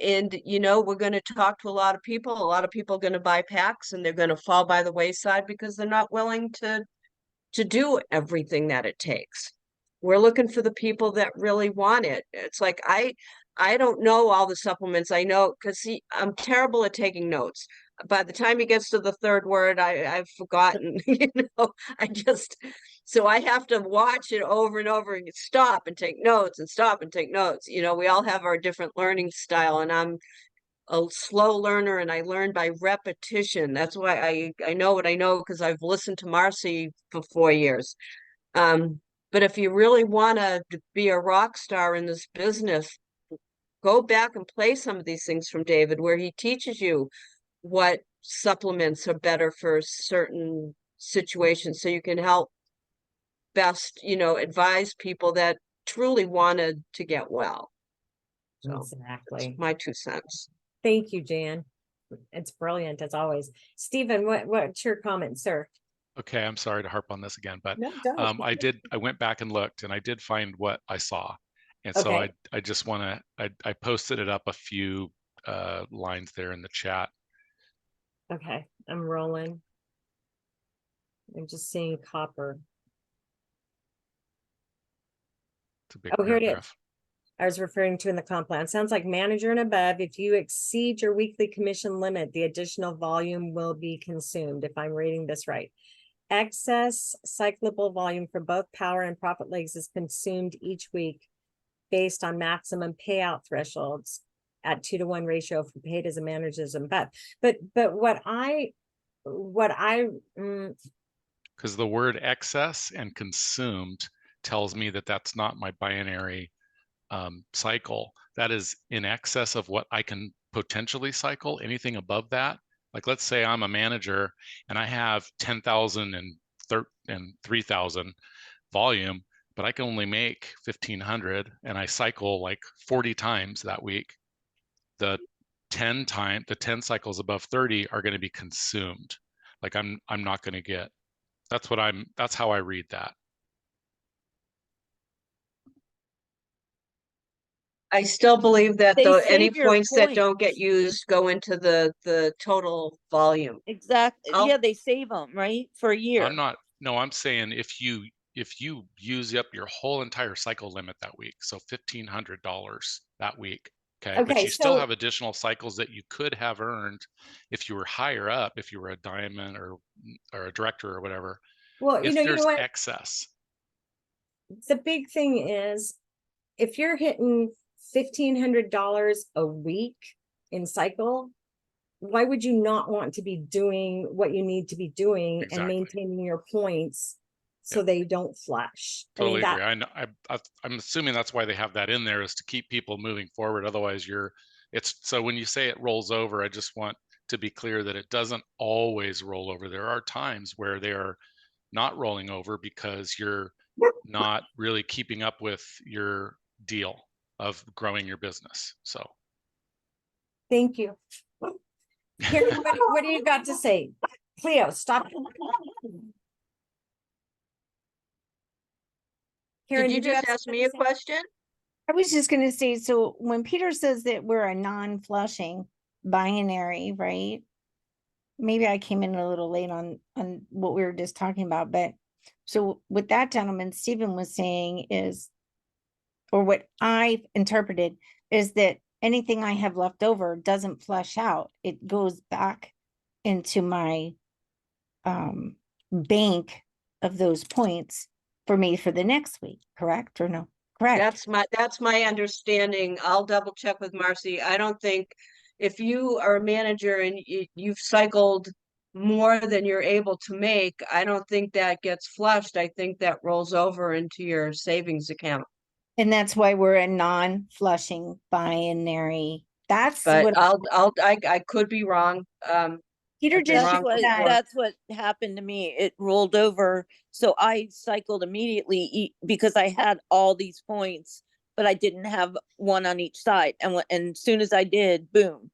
And, you know, we're going to talk to a lot of people. A lot of people are going to buy packs and they're going to fall by the wayside because they're not willing to do everything that it takes. We're looking for the people that really want it. It's like I don't know all the supplements. I know because I'm terrible at taking notes. By the time he gets to the third word, I've forgotten, so I have to watch it over and over and stop and take notes and stop and take notes. We all have our different learning style, and I'm a slow learner and I learn by repetition. That's why I know what I know, because I've listened to Marcy for 4 years. But if you really want to be a rock star in this business, go back and play some of these things from David, where he teaches you what supplements are better for certain situations, so you can help best, advise people that truly wanted to get well. So Exactly. my 2 cents. Thank you, Jan. It's brilliant as always. Stephen, what's your comment, sir? Okay, I'm sorry to harp on this again, but No, don't. I went back and looked, and I did find what I saw. And so Okay. I just want to, I posted it up a few lines there in the chat. Okay, I'm rolling. I'm just seeing copper. It's a big Oh, here it is. paragraph. I was referring to in the comp plan. Sounds like manager and above. If you exceed your weekly commission limit, the additional volume will be consumed, if I'm reading this right. Excess cyclable volume for both power and profit legs is consumed each week based on maximum payout thresholds at 2-to-1 ratio for paid as a manager and above. But what I Because the word excess and consumed tells me that that's not my binary cycle. That is in excess of what I can potentially cycle. Anything above that, like let's say I'm a manager and I have 10,000 and 3,000 volume, but I can only make 1,500 and I cycle like 40 times that week. The 10 cycles above 30 are going to be consumed. Like I'm not going to get. That's how I read that. I still believe that They any save your points that don't get points. used go into the total volume. Exactly. I'll- Yeah, they save them, right? For a year. I'm saying if you use up your whole entire cycle limit that week, so $1,500 that week, okay, but Okay, you still so- have additional cycles that you could have earned if you were higher up, if you were a diamond or a director or whatever. well, you If know there's what? excess, The big thing is, if you're hitting $1,500 a week in cycle, why would you not want to be doing what you need to be doing and Exactly. maintaining your points so Yeah. they don't flush? Totally I agree. I know. I'm assuming that's why they have that in there, is to keep people moving forward. Otherwise, it's so when you say it rolls over, I just want to be clear that it doesn't always roll over. There are times where they are not rolling over because you're not really keeping up with your deal of growing your business. So Thank you. Karen, what do you got to say? Cleo, stop. Karen, Did you just have ask something me to a say? question? I was just gonna say, so when Peter says that we're a non-flushing binary, right? Maybe I came in a little late on what we were just talking about, but so what that gentleman, Stephen, was saying is, or what I interpreted is that anything I have left over doesn't flush out. It goes back into my bank of those points for me for the next week, correct or no? Correct. That's my understanding. I'll double check with Marcy. I don't think if you are a manager and you've cycled more than you're able to make, I don't think that gets flushed. I think that rolls over into your savings account. And that's why we're a non-flushing binary. That's But what I could be wrong. Peter I've been just wrong said before. that. That's what happened to me. It rolled over. So I cycled immediately because I had all these points, but I didn't have one on each side. And as soon as I did, boom.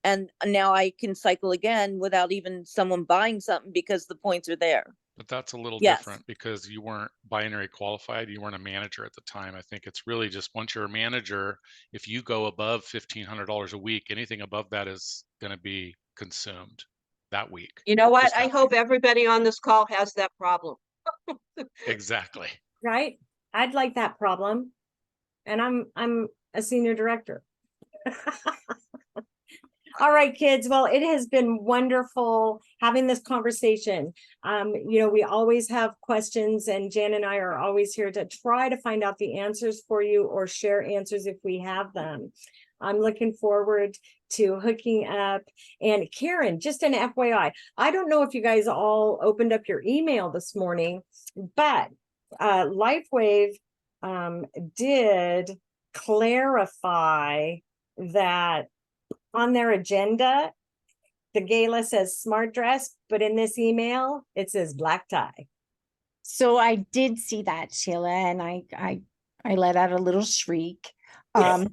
And now I can cycle again without even someone buying something because the points are there. but that's a little Yes. different because you weren't binary qualified. You weren't a manager at the time. I think it's really just once you're a manager, if you go above $1,500 a week, anything above that is going to be consumed that week. You know what? Just I that hope week. everybody on this call has that problem. Exactly. Right? I'd like that problem. And I'm a senior director. All right, kids. Well, it has been wonderful having this conversation. We always have questions, and Jan and I are always here to try to find out the answers for you or share answers if we have them. I'm looking forward to hooking up. And Karen, just an FYI, I don't know if you guys all opened up your email this morning, but LifeWave did clarify that on their agenda, the gala says smart dress, but in this email, it says black tie. So I did see that, Sheila, and I let out a little shriek. Yes.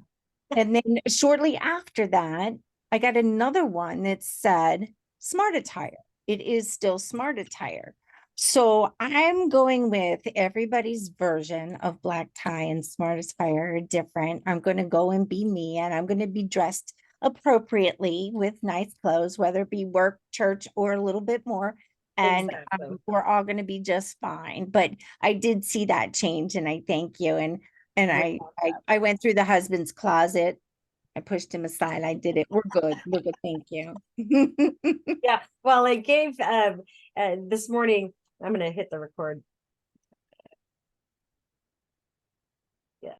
And then shortly after that, I got another one that said smart attire. It is still smart attire. So I'm going with everybody's version of black tie and smart attire are different. I'm going to go and be me, and I'm going to be dressed appropriately with nice clothes, whether it be work, church, or a little bit more. And Exactly. we're all going to be just fine. But I did see that change, and I thank you. And I went through the husband's closet. I pushed him aside. I did it. We're good. We're good. Thank you. Yeah. Well, it gave this morning. I'm going to hit the record.